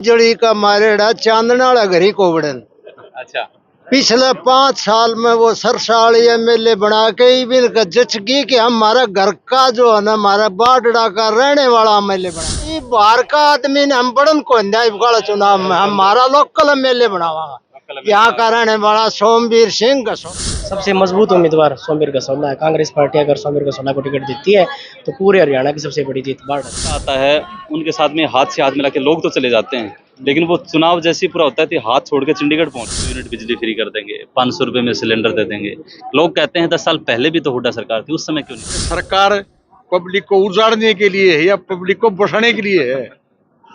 जड़ी का मारेड़ा चांदनाला घरी कोवड़न। अच्छा। पिछले 5 साल में वो सरसाली एमएलए बना के ही भी जच गई कि हमारा घर का जो है ना हमारा बाडड़ा का रहने वाला एमएलए बना। ये बाहर का आदमी ने हम बड़न को चुनाव में हमारा लोकल एमएलए बनावा। यहाँ का रहने वाला सोमवीर सिंह गसोला सबसे मजबूत उम्मीदवार सोमवीर गसोला है। कांग्रेस पार्टी अगर सोमवीर गसोला को टिकट देती है तो पूरे हरियाणा की सबसे बड़ी जीत बाढ़ आता है उनके साथ में हाथ से हाथ मिला के लोग तो चले जाते हैं, लेकिन वो चुनाव जैसे ही पूरा होता है तो हाथ छोड़ के चंडीगढ़ पहुंच यूनिट बिजली फ्री कर देंगे, 500 रुपए में सिलेंडर दे देंगे। लोग कहते हैं 10 साल पहले भी तो हुड्डा सरकार थी, उस समय क्यों नहीं? सरकार पब्लिक को उजाड़ने के लिए है या पब्लिक को बसाने के लिए है,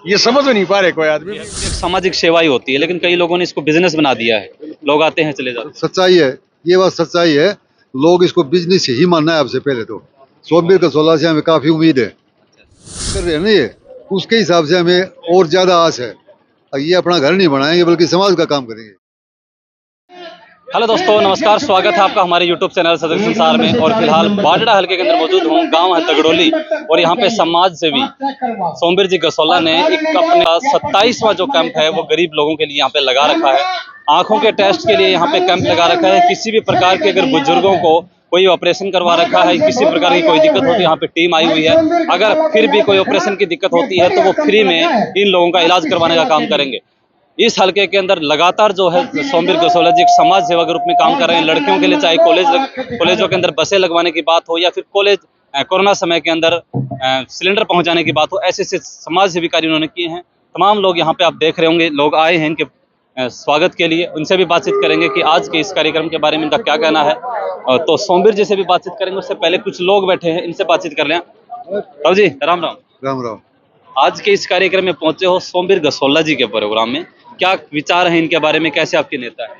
ये समझ नहीं पा रहे कोई आदमी। एक सामाजिक सेवा ही होती है, लेकिन कई लोगों ने इसको बिजनेस बना दिया है। लोग आते हैं चले जाते हैं। सच्चाई है, ये बात सच्चाई है। लोग इसको बिजनेस ही मानना है। आपसे पहले तो सोमवीर गसोला से हमें काफी उम्मीद है, कर रहे हैं ना ये, उसके हिसाब से हमें और ज्यादा आस है। ये अपना घर नहीं बनाएंगे बल्कि समाज का काम करेंगे। हेलो दोस्तों, नमस्कार, स्वागत है आपका हमारे यूट्यूब चैनल सदर संसार में। और फिलहाल बाडड़ा हल्के के अंदर मौजूद हूँ। गांव है तगड़ोली और यहाँ पे समाज सेवी सोमवीर जी गसोला ने एक अपना 27वां जो कैंप है वो गरीब लोगों के लिए यहाँ पे लगा रखा है। आंखों के टेस्ट के लिए यहाँ पे कैंप लगा रखा है। किसी भी प्रकार के अगर बुजुर्गों को कोई ऑपरेशन करवा रखा है, किसी प्रकार की कोई दिक्कत होती है, यहाँ पे टीम आई हुई है। अगर फिर भी कोई ऑपरेशन की दिक्कत होती है तो वो फ्री में इन लोगों का इलाज करवाने का काम करेंगे। इस हलके के अंदर लगातार जो है सोमवीर गसोला जी एक समाज सेवा के रूप में काम कर रहे हैं। लड़कियों के लिए चाहे कॉलेजों के अंदर बसें लगवाने की बात हो या फिर कॉलेज कोरोना समय के अंदर सिलेंडर पहुंचाने की बात हो, ऐसे ऐसे समाज सेवी कार्य उन्होंने किए हैं। तमाम लोग यहाँ पे आप देख रहे होंगे, लोग आए हैं इनके स्वागत के लिए। उनसे भी बातचीत करेंगे कि आज के इस कार्यक्रम के बारे में इनका क्या कहना है। तो सोमवीर जी से भी बातचीत करेंगे। उससे पहले कुछ लोग बैठे हैं, इनसे बातचीत कर लें। तो जी राम राम। राम राम। आज के इस कार्यक्रम में पहुंचे हो सोमवीर गसोला जी के प्रोग्राम में, क्या विचार है इनके बारे में, कैसे आपके नेता है?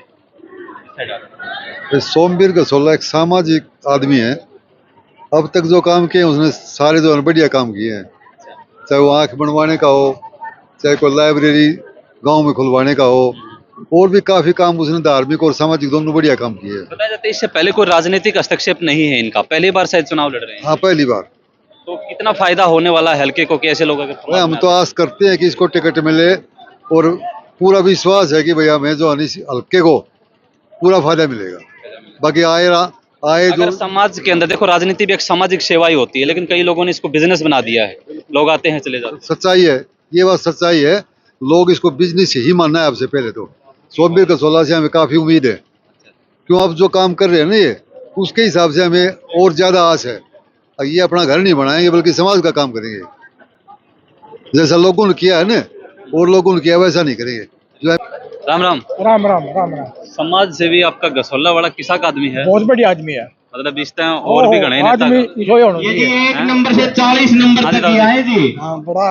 सोमवीर गसोला एक सामाजिक आदमी है। अब तक जो काम किए उसने सारे जो बढ़िया काम किए हैं, चाहे वो आंख बनवाने का हो, चाहे कोई लाइब्रेरी गांव में खुलवाने का हो, और भी काफी काम उसने धार्मिक और सामाजिक दोनों बढ़िया काम किए हैं। बताया जाता है इससे पहले कोई राजनीतिक हस्तक्षेप नहीं है इनका, पहली बार शायद चुनाव लड़ रहे हैं। हाँ, पहली बार। तो कितना फायदा होने वाला है हल्के को, कैसे लोग अगर हम तो आस करते हैं कि इसको टिकट मिले और पूरा विश्वास है कि भैया हमें जो हल्के को पूरा फायदा मिलेगा। बाकी आए जो समाज के अंदर देखो, राजनीति भी एक सामाजिक सेवा ही होती है, लेकिन कई लोगों ने इसको बिजनेस बना दिया है। लोग आते हैं चले जाते हैं। सच्चाई है, ये बात सच्चाई है। लोग इसको बिजनेस ही मानना है। आपसे पहले तो सोमवीर गसोला से हमें काफी उम्मीद है, क्यों आप जो काम कर रहे हैं ना ये, उसके हिसाब से हमें और ज्यादा आस है। ये अपना घर नहीं बनाएंगे बल्कि समाज का काम करेंगे। जैसा लोगों ने किया है ना, और लोगों ने किया वैसा नहीं करेंगे। जो है राम राम। राम राम राम राम। समाज सेवी आपका गसोला बड़ा किसा का आदमी है, बहुत बढ़िया आदमी है। मतलब इस तरह और भी घने नेता ये जी 1 नंबर से 40 नंबर तक ही आए जी।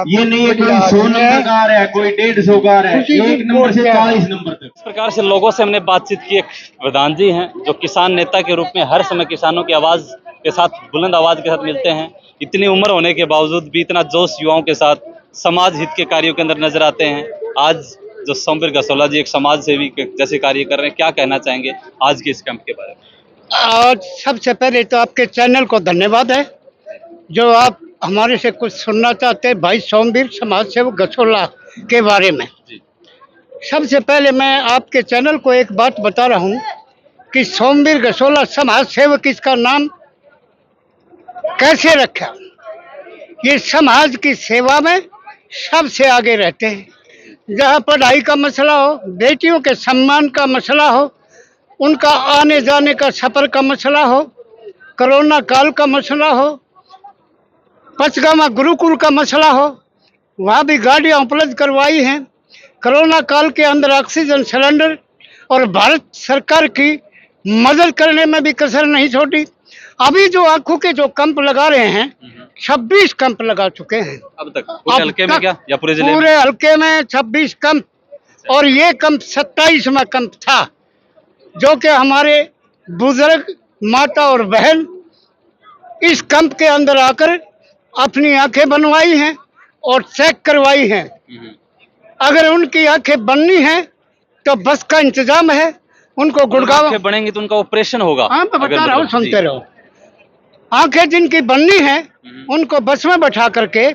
ये नहीं है कोई 100 नंबर का आ रहा है, कोई 150 का आ रहा है, 1 नंबर से 40 नंबर तक। इस प्रकार से लोगों से हमने बातचीत की। एक प्रधान जी हैं जो किसान नेता के रूप में हर समय किसानों की आवाज के साथ, बुलंद आवाज के साथ मिलते हैं। इतनी उम्र होने के बावजूद भी इतना जोश युवाओं के साथ समाज हित के कार्यों के अंदर नजर आते हैं। आज जो सोमवीर गसोला जी एक समाज सेवी के जैसे कार्य कर रहे हैं, क्या कहना चाहेंगे आज के इस कैंप के बारे में? आज सबसे पहले तो आपके चैनल को धन्यवाद है जो आप हमारे से कुछ सुनना चाहते हैं भाई सोमवीर समाज सेवक गसोला के बारे में। सबसे पहले मैं आपके चैनल को एक बात बता रहा हूं कि सोमवीर गसोला समाज सेवक इसका नाम कैसे रखा। ये समाज की सेवा में सबसे आगे रहते हैं। जहां पढ़ाई का मसला हो, बेटियों के सम्मान का मसला हो, उनका आने जाने का सफर का मसला हो, कोरोना काल का मसला हो, पचगामा गुरुकुल का मसला हो, वहाँ भी गाड़ियाँ उपलब्ध करवाई हैं। कोरोना काल के अंदर ऑक्सीजन सिलेंडर और भारत सरकार की मदद करने में भी कसर नहीं छोड़ी। अभी जो आंखों के जो कैंप लगा रहे हैं, 26 कैंप लगा चुके हैं अब तक पूरे हल्के में क्या या पूरे जिले में? पूरे हल्के में 26 कैंप, और ये कैंप 27वां कैंप था जो कि हमारे बुजुर्ग माता और बहन इस कैंप के अंदर आकर अपनी आंखें बनवाई हैं और चेक करवाई हैं। अगर उनकी आंखें बननी है तो बस का इंतजाम है। उनको गुड़गांव आंखें बनेंगी तो उनका ऑपरेशन होगा। हाँ, मैं बता रहा हूँ, सुनते रहो। आंखें जिनकी बननी है उनको बस में बैठा करके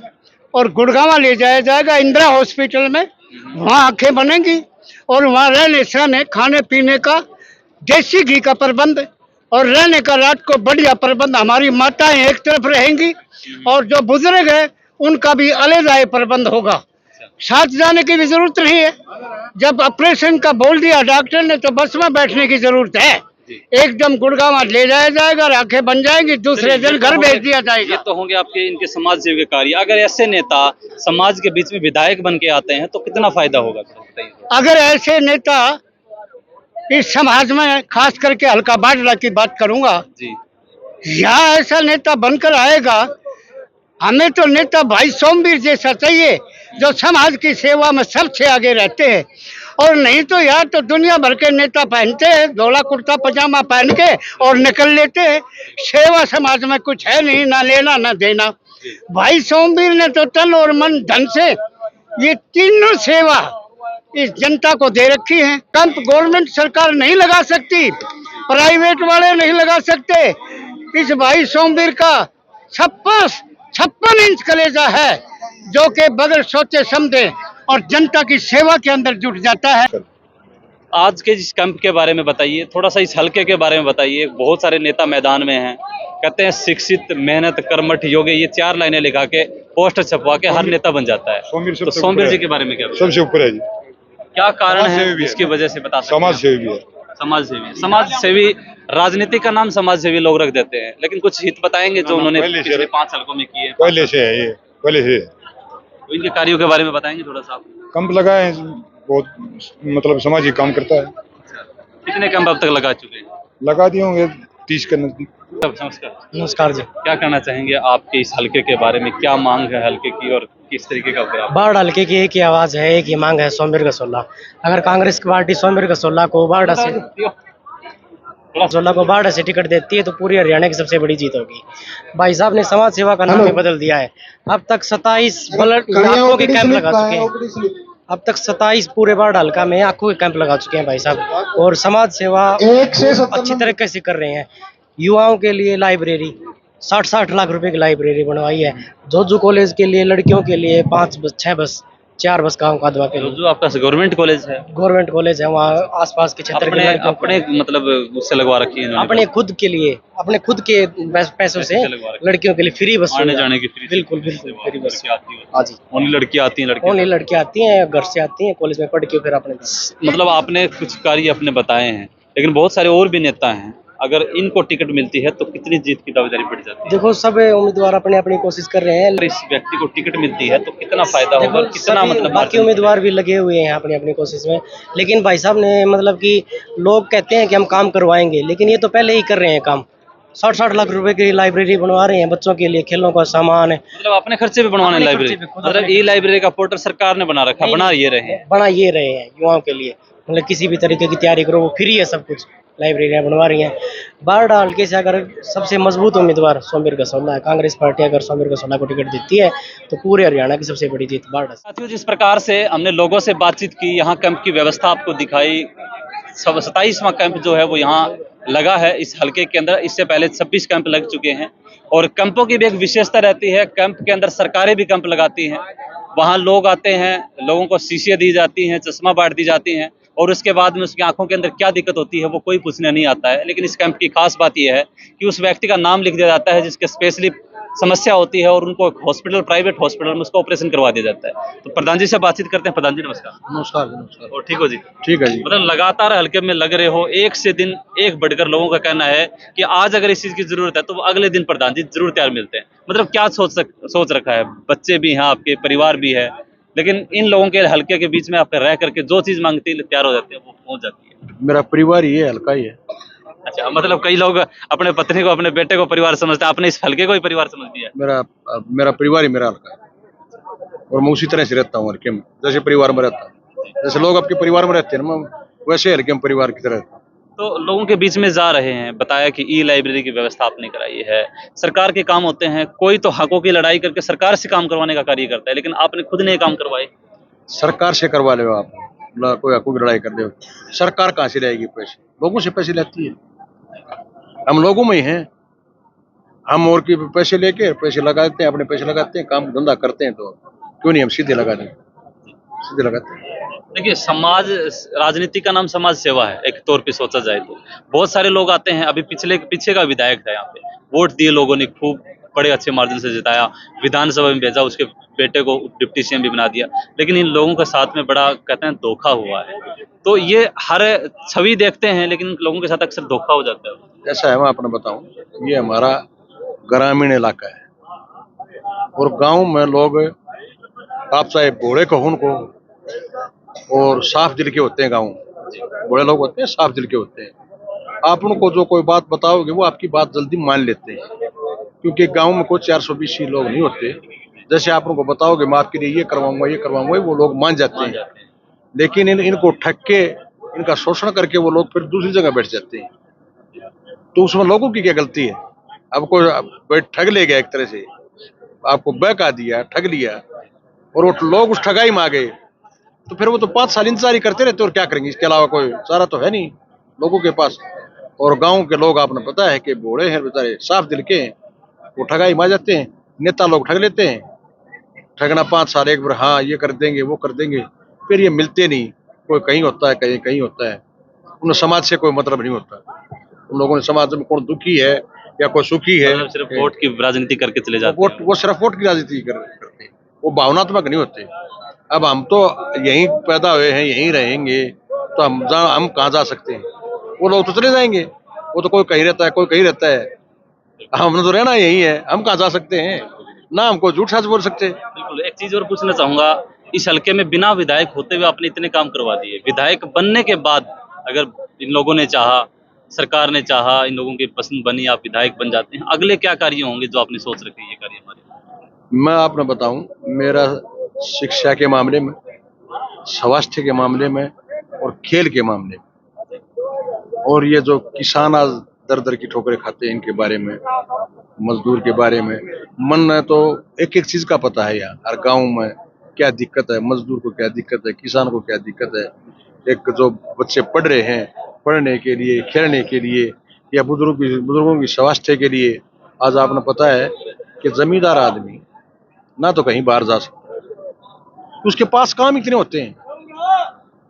और गुड़गांव ले जाया जाएगा इंदिरा हॉस्पिटल में। वहाँ आंखें बनेंगी और वहाँ रहने सहने खाने पीने का देसी घी का प्रबंध और रहने का रात को बढ़िया प्रबंध। हमारी माताएं एक तरफ रहेंगी और जो बुजुर्ग है उनका भी अलग प्रबंध होगा। साथ जाने की भी जरूरत नहीं है। जब ऑपरेशन का बोल दिया डॉक्टर ने तो बस में बैठने की जरूरत है। एकदम गुड़गांव ले जाया जाएगा और आंखें बन जाएंगी, दूसरे दिन घर भेज दिया जाएगा। ये तो होंगे आपके इनके समाज सेवी कार्य। अगर ऐसे नेता समाज के बीच में विधायक बन के आते हैं तो कितना फायदा होगा? अगर ऐसे नेता इस समाज में खास करके हल्का बाजरा की बात करूंगा जी, यहाँ ऐसा नेता बनकर आएगा। हमें तो नेता भाई सोमवीर जैसा चाहिए जो समाज की सेवा में सबसे आगे रहते हैं। और नहीं तो यार तो दुनिया भर के नेता पहनते हैं धोला कुर्ता पजामा पहन के और निकल लेते हैं। सेवा समाज में कुछ है नहीं, ना लेना ना देना। भाई सोमवीर ने तो तन और मन धन से ये तीनों सेवा इस जनता को दे रखी है। कैंप गवर्नमेंट सरकार नहीं लगा सकती, प्राइवेट वाले नहीं लगा सकते। इस भाई सोमवीर का 56 इंच कलेजा है जो कि बगैर सोचे समझे और जनता की सेवा के अंदर जुट जाता है। आज के इस कैंप के बारे में बताइए, थोड़ा सा इस हलके के बारे में बताइए। बहुत सारे नेता मैदान में हैं, कहते हैं शिक्षित मेहनत कर्मठ योग्य, ये 4 लाइनें लिखा के पोस्टर छपवा के हर नेता बन जाता है। तो सोमवीर जी के बारे में क्या सबसे ऊपर है जी। क्या कारण है इसकी वजह से बता सकते हैं? समाज सेवी भी है। समाज सेवी, समाज सेवी, राजनीति का नाम समाज सेवी लोग रख देते हैं, लेकिन कुछ हित बताएंगे जो उन्होंने पिछले 5 सालों में किए? पहले से है ये, पहले से। तो इनके कार्यों के बारे में बताएंगे थोड़ा सा? कैंप लगाए हैं, बहुत मतलब सामाजिक काम करता है। कितने कैंप अब तक लगा चुके हैं? लगा दिए होंगे 30 के नजदीक। नमस्कार। नमस्कार जी। क्या कहना चाहेंगे आपके इस हलके के बारे में? क्या मांग है हलके की और किस तरीके का प्रयास? बाढ़ हल्के की एक ही आवाज है, एक ही मांग है, सोमवीर गसोला। अगर कांग्रेस की पार्टी सोमवीर गसोला को बाढ़ से टिकट देती है तो पूरी हरियाणा की सबसे बड़ी जीत होगी। भाई साहब ने समाज सेवा का नाम ही बदल दिया है। अब तक 27 ब्लड आंखों के कैंप लगा चुके हैं। अब तक 27 पूरे बाढ़ हल्का में आंखों के कैंप लगा चुके हैं भाई साहब, और समाज सेवा अच्छी तरीके से कर रहे हैं। युवाओं के लिए लाइब्रेरी 60 लाख रुपए की लाइब्रेरी बनवाई है। जोजू कॉलेज के लिए लड़कियों के लिए 5 बस 6 बस 4 बस काम का दवा के लिए। जो आपका गवर्नमेंट कॉलेज है? गवर्नमेंट कॉलेज है, वहाँ आसपास के क्षेत्र के लड़कियों अपने मतलब उससे लगवा रखी है अपने खुद के लिए, अपने खुद के पैसों से लड़कियों के लिए फ्री बस आने जाने की फ्री? बिल्कुल बिल्कुल फ्री बस। हाँ जी। ओनली लड़कियाँ आती हैं? ओनली लड़कियाँ आती हैं, घर से आती हैं, कॉलेज में पढ़ के फिर अपने मतलब आपने कुछ कार्य अपने बताए हैं, लेकिन बहुत सारे और भी नेता हैं। अगर इनको टिकट मिलती है तो कितनी जीत की दावेदारी बढ़ जाती है? देखो सब उम्मीदवार अपने अपनी कोशिश कर रहे हैं। अगर इस व्यक्ति को टिकट मिलती है तो कितना फायदा होगा, कितना मतलब बाकी उम्मीदवार भी लगे हुए हैं अपनी अपनी कोशिश में। लेकिन भाई साहब ने मतलब कि लोग कहते हैं कि हम काम करवाएंगे, लेकिन ये तो पहले ही कर रहे हैं काम। 60 लाख रुपए की लाइब्रेरी बनवा रहे हैं बच्चों के लिए, खेलों का सामान है। मतलब अपने खर्चे पे बनवाने लाइब्रेरी? मतलब ये लाइब्रेरी का पोर्टल सरकार ने बना रखा, बना ये रहे हैं युवाओं के लिए। मतलब किसी भी तरीके की तैयारी करो, वो फ्री है सब कुछ, लाइब्रेरियां बनवा रही हैं। बाढ़ हल्के से अगर सबसे मजबूत उम्मीदवार सोमवीर गसोला है। कांग्रेस पार्टी अगर सोमवीर गसोला को टिकट देती है तो पूरे हरियाणा की सबसे बड़ी जीत बाढ़। साथियों, जिस प्रकार से हमने लोगों से बातचीत की, यहाँ कैंप की व्यवस्था आपको दिखाई। 27वां कैंप जो है वो यहाँ लगा है इस हलके के अंदर। इससे पहले 26 कैंप लग चुके हैं और कैंपों की भी एक विशेषता रहती है। कैंप के अंदर सरकारें भी कैंप लगाती हैं, वहाँ लोग आते हैं, लोगों को शीशियाँ दी जाती हैं, चश्मा बांट दी जाती हैं और उसके बाद में उसकी आंखों के अंदर क्या दिक्कत होती है वो कोई पूछने नहीं आता है। लेकिन इस कैंप की खास बात यह है कि उस व्यक्ति का नाम लिख दिया जाता है जिसके स्पेशली समस्या होती है और उनको हॉस्पिटल, प्राइवेट हॉस्पिटल में उसको ऑपरेशन करवा दिया जाता है। तो प्रधान जी से बातचीत करते हैं। प्रधान जी नमस्कार। नमस्कार नमस्कार। और ठीक हो जी? ठीक है जी। मतलब लगातार हल्के में लग रहे हो, एक से दिन एक बढ़कर लोगों का कहना है कि आज अगर इस चीज की जरूरत है तो अगले दिन प्रधान जी जरूर तैयार मिलते हैं। मतलब क्या सोच रखा है? बच्चे भी हैं आपके, परिवार भी है, लेकिन इन लोगों के हल्के के बीच में आप रह करके जो चीज मांगती है तैयार हो जाती है, वो पहुंच जाती है। मेरा परिवार ही है, हल्का ही है। अच्छा, मतलब कई लोग अपने पत्नी को, अपने बेटे को परिवार समझते हैं, आपने इस हल्के को ही परिवार समझ दिया? मेरा परिवार ही मेरा हल्का है और मैं उसी तरह से रहता हूँ हल्के में, जैसे परिवार में रहता हूँ। जैसे लोग आपके परिवार में रहते हैं ना, वैसे हल्के में परिवार की तरह रहता हूँ। तो लोगों के बीच में जा रहे हैं, बताया कि ई लाइब्रेरी की व्यवस्था आपने कराई है। सरकार के काम होते हैं, कोई तो हकों की लड़ाई करके सरकार से काम करवाने का कार्य करता है, लेकिन आपने खुद ने काम करवाए। सरकार से करवा ले आप, कोई हकों की लड़ाई कर दे, सरकार कहाँ से लाएगी पैसे? लोगों से पैसे लेती है, हम लोगों में ही हैं। हम और की पैसे लेके पैसे लगाते हैं, अपने पैसे लगाते हैं, काम धंधा करते हैं, तो क्यों नहीं हम सीधे लगा दें, सीधे लगाते हैं। देखिए, समाज राजनीति का नाम समाज सेवा है, एक तौर पे सोचा जाए तो। बहुत सारे लोग आते हैं, अभी पीछे का विधायक था यहाँ पे, वोट दिए लोगों ने, खूब बड़े अच्छे मार्जिन से जिताया, विधानसभा में भेजा, उसके बेटे को डिप्टी सीएम भी बना दिया, लेकिन इन लोगों के साथ में बड़ा कहते हैं धोखा हुआ है। तो ये हर छवि देखते हैं, लेकिन लोगों के साथ अक्सर धोखा हो जाता है। ऐसा है, मैं आपने बताऊं, ये हमारा ग्रामीण इलाका है और गांव में लोग, आप चाहे बूढ़े कहो उनको, और साफ दिल के होते हैं। गांव बड़े लोग होते हैं, साफ दिल के होते हैं। आप उनको जो कोई बात बताओगे वो आपकी बात जल्दी मान लेते हैं, क्योंकि गांव में कोई 420 लोग नहीं होते। जैसे आप उनको बताओगे मैं आपके लिए ये करवाऊंगा, वो लोग मान जाते हैं। लेकिन इनको ठग के, इनका शोषण करके वो लोग फिर दूसरी जगह बैठ जाते हैं। तो उसमें लोगों की क्या गलती है? अब कोई ठग ले गया, एक तरह से आपको बहका दिया, ठग लिया, और वो लोग उस ठगाई में आ गए, तो फिर वो तो 5 साल इंतजार ही करते रहते और क्या करेंगे? इसके अलावा कोई चारा तो है नहीं लोगों के पास। और गांव के लोग, आपने पता है कि बूढ़े हैं बेचारे, साफ दिल के हैं, वो ठगाई में आ जाते हैं। नेता लोग ठग लेते हैं, ठगना 5 साल एक बार, हाँ ये कर देंगे वो कर देंगे, फिर ये मिलते नहीं। कोई कहीं होता है, कहीं कहीं होता है। उन्हें समाज से कोई मतलब नहीं होता। उन लोगों ने समाज में कौन दुखी है या कोई सुखी है, मतलब सिर्फ वोट की राजनीति करके चले जाते हैं। वो सिर्फ वोट की राजनीति करते हैं, वो भावनात्मक नहीं होते। अब हम तो यहीं पैदा हुए हैं, यहीं रहेंगे, तो हम कहाँ जा सकते हैं? वो लोग तो चले जाएंगे, वो तो कोई कहीं रहता है, कोई कहीं रहता है। हमने तो रहना यही है, हम कहाँ जा सकते हैं? ना हमको झूठ सच बोल सकते। बिल्कुल, एक चीज और पूछना चाहूंगा, इस हल्के में बिना विधायक होते हुए आपने इतने काम करवा दिए, विधायक बनने के बाद अगर इन लोगों ने चाहा, सरकार ने चाहा, इन लोगों की पसंद बनी, आप विधायक बन जाते हैं, अगले क्या कार्य होंगे जो आपने सोच रखे ये कार्य हमारे? मैं आपने बताऊं, मेरा शिक्षा के मामले में, स्वास्थ्य के मामले में और खेल के मामले में, और ये जो किसान आज दर दर की ठोकरें खाते हैं इनके बारे में, मजदूर के बारे में, मन है तो एक एक चीज का पता है। यार हर गांव में क्या दिक्कत है, मजदूर को क्या दिक्कत है, किसान को क्या दिक्कत है। एक जो बच्चे पढ़ रहे हैं, पढ़ने के लिए, खेलने के लिए, या बुजुर्गों की स्वास्थ्य के लिए, आज आपने पता है कि जमींदार आदमी ना तो कहीं बाहर जा सकता, उसके पास काम इतने होते हैं,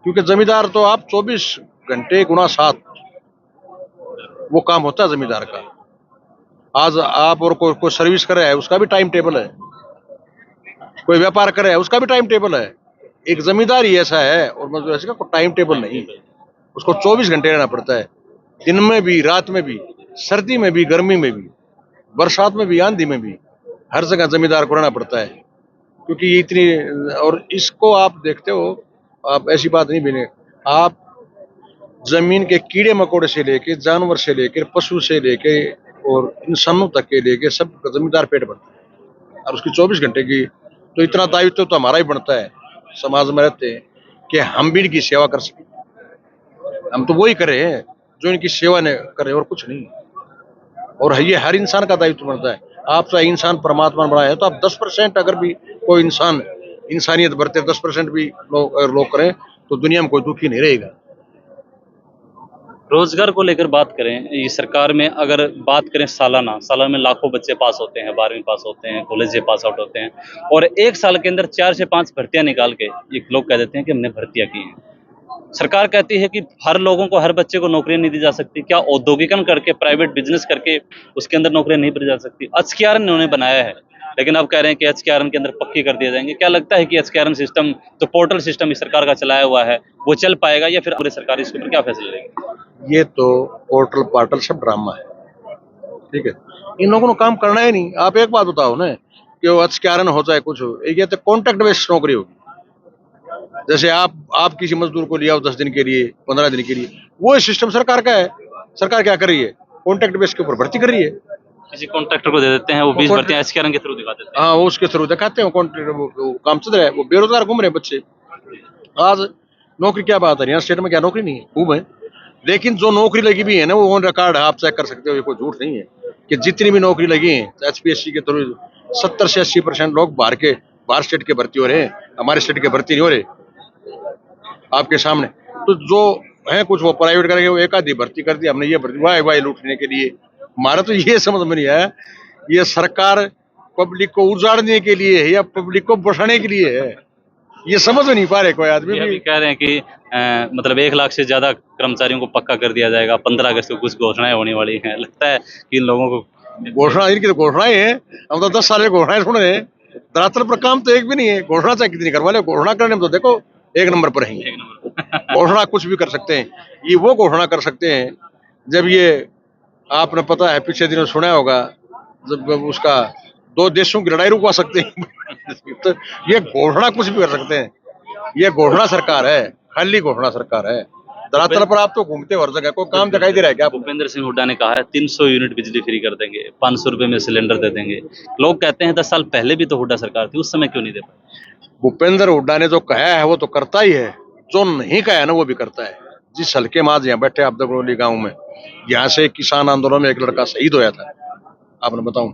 क्योंकि जमींदार तो आप 24 घंटे गुणा 7 वो काम होता है जमींदार का। आज आप और कोई सर्विस कर रहा है, उसका भी टाइम टेबल है, कोई व्यापार कर रहा है, उसका भी टाइम टेबल है। एक जमींदार ही ऐसा है और मजदूर ऐसा कोई टाइम टेबल नहीं, उसको 24 घंटे रहना पड़ता है, दिन में भी, रात में भी, सर्दी में भी, गर्मी में भी, बरसात में भी, आंधी में भी, हर जगह जमींदार को रहना पड़ता है। क्योंकि ये इतनी, और इसको आप देखते हो, आप ऐसी बात नहीं बने, आप जमीन के कीड़े मकोड़े से लेके, जानवर से लेकर, पशु से लेके और इंसानों तक के लेके सब जमींदार पेट भरता है। और उसकी 24 घंटे की, तो इतना दायित्व तो हमारा ही बनता है समाज में रहते हैं कि हम भी इनकी सेवा कर सकें। हम तो वही करे हैं जो इनकी सेवा ने करे, और कुछ नहीं। और ये हर इंसान का दायित्व बनता है। आप चाहे इंसान परमात्मा बनाया है, तो आप 10% अगर भी कोई इंसान इंसानियत बरते, 10% भी लोग करें, तो दुनिया में कोई दुखी नहीं रहेगा। रोजगार को लेकर बात करें, ये सरकार में अगर बात करें, सालाना में लाखों बच्चे पास होते हैं, 12वीं पास होते हैं, कॉलेज से पास आउट होते हैं, और एक साल के अंदर 4 से 5 भर्तियां निकाल के ये लोग कह देते हैं कि हमने भर्तियां की हैं। सरकार कहती है कि हर लोगों को, हर बच्चे को नौकरियां नहीं दी जा सकती। क्या औद्योगिकरण करके, प्राइवेट बिजनेस करके उसके अंदर नौकरियां नहीं दी जा सकती? एचकेआरएन इन्होंने बनाया है, लेकिन अब कह रहे हैं कि एचकेआरएन के अंदर पक्की कर दिए जाएंगे। क्या लगता है कि एचकेआरएन सिस्टम, जो पोर्टल सिस्टम इस सरकार का चलाया हुआ है, वो चल पाएगा, या फिर पूरे सरकार इसके ऊपर क्या फैसला लेगी? ये तो पोर्टल पार्टल सब ड्रामा है, ठीक है। इन लोगों को काम करना ही नहीं। आप एक बात बताओ ना, कि वो एचकेआरएन हो चाहे कुछ हो, ये तो कॉन्ट्रैक्ट बेस्ड नौकरी होगी। जैसे आप किसी मजदूर को लिया हो 10 दिन के लिए, 15 दिन के लिए, वो सिस्टम सरकार का है। सरकार क्या कर रही है? कॉन्ट्रैक्ट बेस के ऊपर भर्ती कर रही है। किसी कॉन्ट्रैक्टर को दे देते हैं, वो 20 भर्तियां एचकेआरएन के थ्रू दिखा देते हैं। हाँ, वो उसके थ्रू दिखाते हैं, कॉन्ट्रैक्ट वो काम चल रहा है, वो बेरोजगार घूम रहे हैं बच्चे। आज नौकरी क्या बात है, यहाँ स्टेट में क्या नौकरी नहीं है? खूब है। लेकिन जो नौकरी लगी भी है ना, वो ऑन रिकॉर्ड आप चेक कर सकते हो, ये कोई झूठ नहीं है, कि जितनी भी नौकरी लगी है HPSC के थ्रू 70 से 80% लोग बाहर स्टेट के भर्ती हो रहे हैं, हमारे स्टेट के भर्ती नहीं हो रहे आपके सामने। तो जो है कुछ वो प्राइवेट करके वो एक आधी भर्ती कर दी हमने, ये भर्ती वाई लूटने के लिए। हमारा तो ये समझ में नहीं आया, ये सरकार पब्लिक को उजाड़ने के लिए है या पब्लिक को बसाने के लिए है? ये समझ में नहीं पा रहे कोई आदमी ये अभी भी। कह रहे हैं कि मतलब 1 लाख से ज्यादा कर्मचारियों को पक्का कर दिया जाएगा, 15 अगस्त को कुछ घोषणाएं होने वाली हैं। लगता है कि इन लोगों को घोषणा, इनकी तो घोषणाएं हैं, हम तो 10 साल की घोषणाएं सुन रहे हैं, धरातल पर काम तो एक भी नहीं है। घोषणा चाहे कितनी करवा ले, घोषणा करने में तो देखो 1 नंबर पर ही। घोषणा कुछ भी कर सकते हैं, ये वो घोषणा कर सकते हैं जब ये, आपने पता है पिछले दिनों सुना होगा, जब उसका 2 देशों की लड़ाई रुकवा सकते हैं तो ये घोषणा कुछ भी कर सकते हैं। ये घोषणा सरकार है, खाली घोषणा सरकार है। धरातल पर आप तो घूमते हो हर जगह, कोई काम दिखाई दे रहा है क्या आपको? भूपेंद्र सिंह हुड्डा ने कहा है 300 यूनिट बिजली फ्री कर देंगे, 500 रुपए में सिलेंडर दे देंगे। लोग कहते हैं 10 साल पहले भी तो हुड्डा सरकार थी, उस समय क्यों नहीं दे पाए? भूपेंद्र हुड्डा ने जो कहा है वो तो करता ही है, जो नहीं कहा है ना वो भी करता है। जिस हल्के में आज यहाँ बैठे आप दगड़ोली गांव में, यहाँ से किसान आंदोलन में एक लड़का शहीद होया था, आपने बताऊं।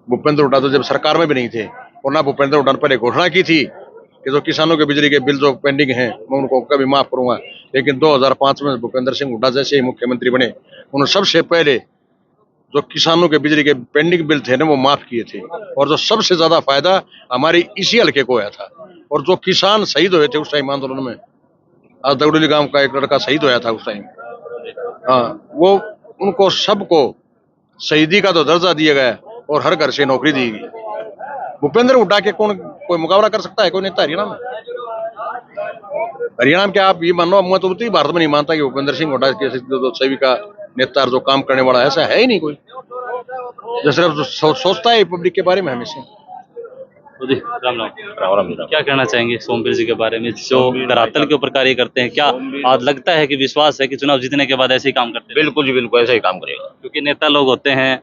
भूपेंद्र हुड्डा तो जब सरकार में भी नहीं थे, और ना भूपेंद्र हुड्डा ने पहले घोषणा की थी कि जो किसानों के बिजली के बिल जो पेंडिंग हैं मैं उनको कभी माफ करूंगा। लेकिन 2005 में भूपेंद्र सिंह हुड्डा जैसे ही मुख्यमंत्री बने, उन्होंने सबसे पहले जो किसानों के बिजली के पेंडिंग बिल थे ना वो माफ किए थे, और जो सबसे ज्यादा फायदा हमारी इसी हल्के को आया था। और जो किसान शहीद हुए थे उस टाइम आंदोलन में, आज दगड़ोली गांव का एक लड़का शहीद होया था उस टाइम, हाँ, वो उनको सबको शहीदी का तो दर्जा दिया गया और हर घर से नौकरी दी गई। भूपेंद्र हुड्डा के कौन कोई मुकाबला कर सकता है? कोई नेता हरियाणा में? हरियाणा में क्या आप ये मानो, मैं तो उतनी भारत में नहीं मानता कि भूपेंद्र सिंह हुड्डा के जो सभी का नेता जो काम करने वाला है, ऐसा है ही नहीं कोई। जो सिर्फ सोचता है पब्लिक के बारे में हमेशा। तो जी राम राम, क्या कहना चाहेंगे सोमवीर जी के बारे में, जो धरातल के ऊपर कार्य करते हैं? क्या आज लगता है कि विश्वास है कि चुनाव जीतने के बाद ऐसे ही काम करते हैं? बिल्कुल जी बिल्कुल ऐसा ही काम करेगा। क्योंकि नेता लोग होते हैं,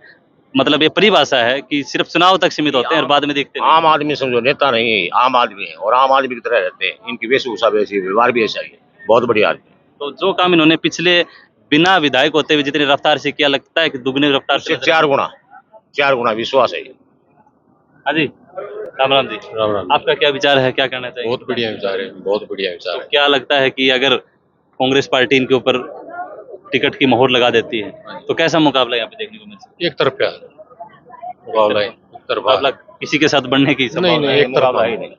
मतलब ये परिभाषा है कि सिर्फ चुनाव तक सीमित होते हैं और बाद में देखते नहीं। आम आदमी समझो नेता नहीं, आम आदमी है और आम आदमी की तरह रहते हैं। इनकी वेशभूषा भी ऐसी, व्यवहार भी ऐसा ही है। बहुत बढ़िया आदमी। तो जो काम इन्होंने पिछले बिना विधायक होते हुए जितनी रफ्तार से किया, लगता है कि दुगनी रफ्तार से 4 गुना विश्वास है। हाँ जी राम राम जी। राम राम। आपका क्या विचार है, क्या कहना चाहिए? बहुत बढ़िया विचार है, बहुत बढ़िया विचार है। क्या लगता है कि अगर कांग्रेस पार्टी इनके ऊपर टिकट की मोहर लगा देती है तो कैसा मुकाबला यहाँ पे देखने को मिल सकता है? एक तरफा मुकाबला है, एक तरफा मुकाबला किसी के साथ बढ़ने की नहीं संभावना नहीं, है? एक तरफा ही नहीं,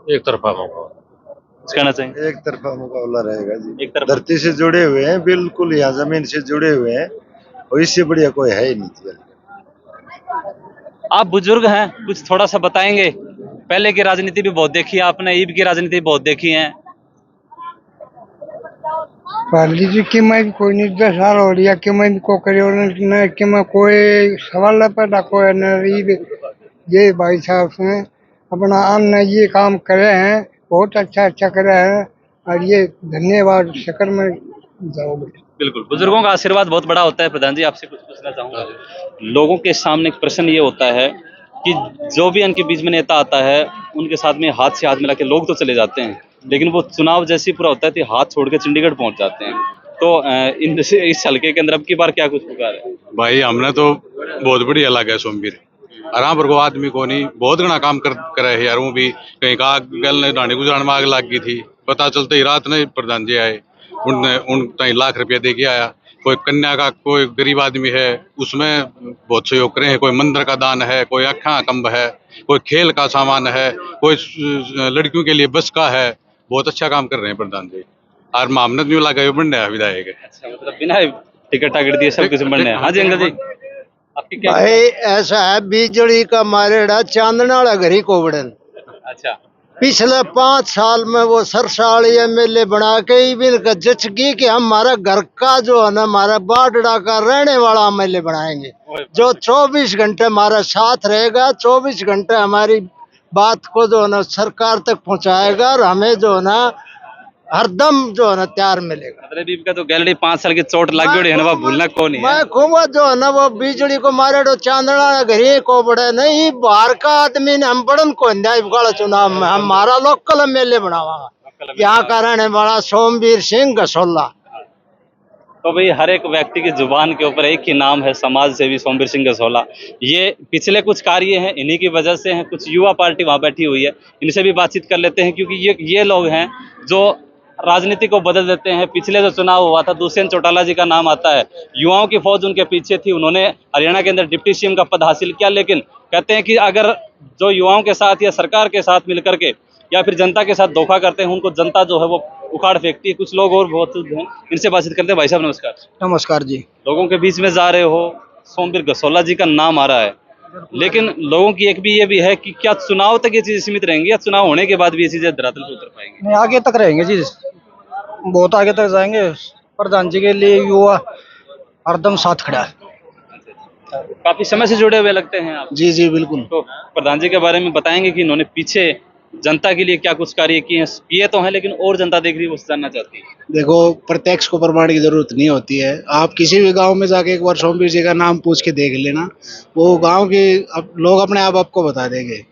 एक तरफा मुकाबला। कुछ कहना चाहिए? एक तरफा मुकाबला रहेगा जी। एक तरफ धरती से जुड़े हुए हैं, बिल्कुल यहाँ जमीन से जुड़े हुए हैं, और इससे बढ़िया कोई है ही नहीं। आप बुजुर्ग हैं, कुछ थोड़ा सा बताएंगे? पहले की राजनीति भी बहुत देखी है आपने, ईब की राजनीति भी बहुत देखी है। पहली जी कि मैं कोई नहीं 10 साल हो रही है कि मैं को करे और न कि मैं कोई सवाल न पैदा कोई न ये भाई साहब ने अपना अन्य ये काम करे हैं, बहुत अच्छा करे हैं, और ये धन्यवाद शक्र में जाओगे। बिल्कुल, बुजुर्गों का आशीर्वाद बहुत बड़ा होता है। प्रधान जी आपसे कुछ पूछना चाहूंगा। लोगों के सामने एक प्रश्न ये होता है कि जो भी इनके बीच में नेता आता है उनके साथ में हाथ से हाथ मिला के लोग तो चले जाते हैं, लेकिन वो चुनाव जैसे ही पूरा होता है तो हाथ छोड़ के चंडीगढ़ पहुंच जाते हैं। तो इस हल्के के अंदर अब की बार क्या कुछ पुकार है? भाई हमने तो बहुत बढ़िया लगा सोमवीर, आराम पर को आदमी को नहीं बहुत घना काम करे है यार। वो भी कहीं का गल डांडी गुजरान में आग लग गई थी, पता चलते ही रात में प्रधान जी आए, उन तई लाख रुपया दे के आया। कोई कन्या का कोई गरीब आदमी है उसमें बहुत सहयोग करे हैं, कोई मंदिर का दान है, कोई अखा कंब है, कोई खेल का सामान है, कोई लड़कियों के लिए बस का है। बहुत अच्छा काम कर रहे हैं प्रधान जी, और मामनत नहीं लगा बनने है विधायक। अच्छा, मतलब बिना टिकट टाकट दिए सब कुछ बनने। हाँ जी अंकल जी, आपकी क्या? भाई ऐसा है, बिजली का मारेड़ा चांदना वाला घरी कोवड़न। अच्छा, पिछले 5 साल में वो सरसाली एमएलए बना के इनका जचगी कि हमारा घर का जो है ना, हमारा बाडड़ा का रहने वाला एमएलए बनाएंगे, जो 24 घंटे हमारा साथ रहेगा, 24 घंटे हमारी बात को जो है ना सरकार तक पहुंचाएगा, और हमें जो है ना हरदम जो है ना तैयार मिलेगा। मतलब इनका तो गैलरी 5 साल की चोट लग गई है ना, वो भूलना कौन नहीं है। मैं कहूँगा जो है ना वो बिजली को मारे तो चांदना घरी को बड़े नहीं, बाहर का आदमी ने हम बड़न को चुनाव में हमारा लोकल एमएलए बनावा, यहाँ का रहने वाला सोमवीर सिंह गसोला। तो भाई हर एक व्यक्ति की जुबान के ऊपर एक ही नाम है, समाज सेवी सोमवीर सिंह गसोला। ये पिछले कुछ कार्य हैं, इन्हीं की वजह से हैं। कुछ युवा पार्टी वहाँ बैठी हुई है, इनसे भी बातचीत कर लेते हैं, क्योंकि ये लोग हैं जो राजनीति को बदल देते हैं। पिछले जो चुनाव हुआ था, दुष्यंत चौटाला जी का नाम आता है, युवाओं की फौज उनके पीछे थी, उन्होंने हरियाणा के अंदर डिप्टी सीएम का पद हासिल किया। लेकिन कहते हैं कि अगर जो युवाओं के साथ या सरकार के साथ मिलकर के या फिर जनता के साथ धोखा करते हैं, उनको जनता जो है वो उखाड़ फेंकती है। कुछ लोग और बहुत हैं, इनसे बातचीत करते हैं। भाई साहब नमस्कार। नमस्कार जी। लोगों के बीच में जा रहे हो, सोमवीर गसोला जी का नाम आ रहा है, लेकिन लोगों की एक भी ये भी है कि क्या चुनाव तक ये चीजें सीमित रहेंगी या चुनाव होने के बाद भी ये चीजें धरातल पर उतर पाएंगी? नहीं, आगे तक रहेंगे जी, बहुत आगे तक जाएंगे। प्रधान जी के लिए युवा हरदम साथ खड़ा है। काफी समय से जुड़े हुए लगते हैं आप। जी जी बिल्कुल। तो प्रधान जी के बारे में बताएंगे कि इन्होंने पीछे जनता के लिए क्या कुछ कार्य किए तो हैं, लेकिन और जनता देख रही है, वो जानना चाहती है। देखो, प्रत्यक्ष को प्रमाण की जरूरत नहीं होती है। आप किसी भी गांव में जाके एक बार सोमवीर जी का नाम पूछ के देख लेना, वो गांव के लोग अपने आप आपको बता देंगे।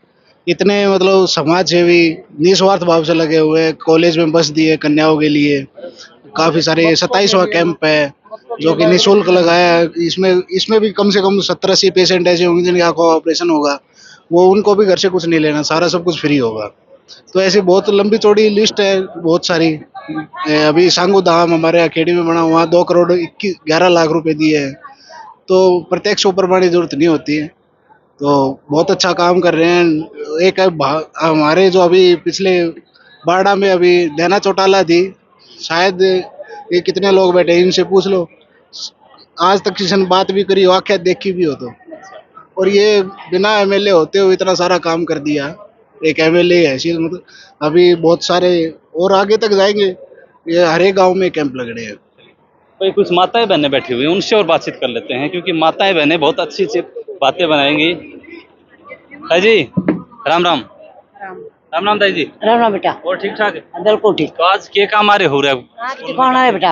इतने मतलब समाज सेवी निस्वार्थ भाव से लगे हुए हैं। कॉलेज में बस दिए कन्याओं के लिए, काफी सारे 27वां कैंप है जो कि निःशुल्क लगाया है। इसमें भी कम से कम 70-80 पेशेंट ऐसे होंगे जिनका आंखों का ऑपरेशन होगा, वो उनको भी घर से कुछ नहीं लेना, सारा सब कुछ फ्री होगा। तो ऐसी बहुत लंबी चौड़ी लिस्ट है, बहुत सारी। अभी सांगू धाम हमारे अखेड़ी में बना, वहाँ 2 करोड़ 11 लाख रुपए दिए हैं। तो प्रत्यक्ष प्रमाण की जरूरत नहीं होती है। तो बहुत अच्छा काम कर रहे हैं। एक हमारे जो अभी पिछले बाड़ा में अभी नैना चौटाला थी, शायद ये कितने लोग बैठे हैं, इनसे पूछ लो, आज तक किसी ने बात भी करी हो, आख्या देखी भी हो तो। और ये बिना एमएलए होते हुए इतना सारा काम कर दिया। एक एमएलए है ऐसी, मतलब अभी बहुत सारे और आगे तक जाएंगे। ये हर एक गाँव में कैंप लग रहे हैं। तो कुछ माताएं बहनें बैठी हुई हैं, उनसे और बातचीत कर लेते हैं, क्योंकि माताएं बहनें बहुत अच्छी अच्छी बातें बनाएंगी। ताई जी राम राम। राम राम ताई जी। राम राम बेटा। और ठीक ठाक है? बिल्कुल ठीक। तो आज के काम आ रहे हो रहे हो? आँख दिखाना है बेटा।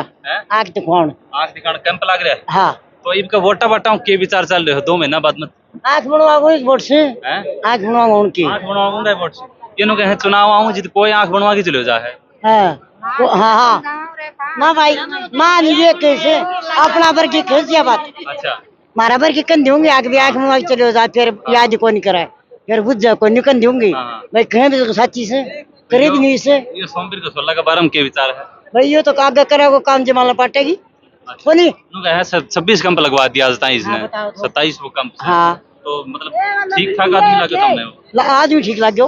आँख दिखाना। आँख दिखाना कैंप लग रहा है। हाँ। तो इनका वोटा वटाओं के विचार चल रहे हो 2 महीना बाद में? आँख बनवाओ एक वोट से। आँख बनवाओ उनकी। आँख बनवाऊंगा वोट से। ये कहे चुनाव आऊँ जित कोई आँख बनवा के चले जा है। हाँ ना भाई, मान ये कैसे अपना भर की खेल दिया बात। अच्छा। मारा भर की कन दूंगी, आगे भी आँख बनवा के चले जा, फिर याद को नहीं कराए, फिर बुझ जा को निकन दूंगी भाई। कहें भी तो साची से करे भी नहीं से। ये सोमवीर गसोला के बारे में क्या विचार है भाई? ये तो आगे करे वो काम जमाला पाटेगी। बोली 26 कैंप लगवा दिया आज ताईं इसने। 27 वो कैंप। हाँ। तो मतलब ठीक ठाक आदमी लगे तुमने? आज भी ठीक लगे,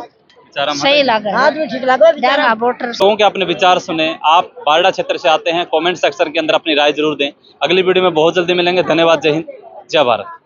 सही लगा। आज भी ठीक लगा। लोगों के अपने विचार सुने। आप बारडा क्षेत्र से आते हैं, कमेंट सेक्शन के अंदर अपनी राय जरूर दें। अगली वीडियो में बहुत जल्दी मिलेंगे। धन्यवाद। जय हिंद, जय भारत।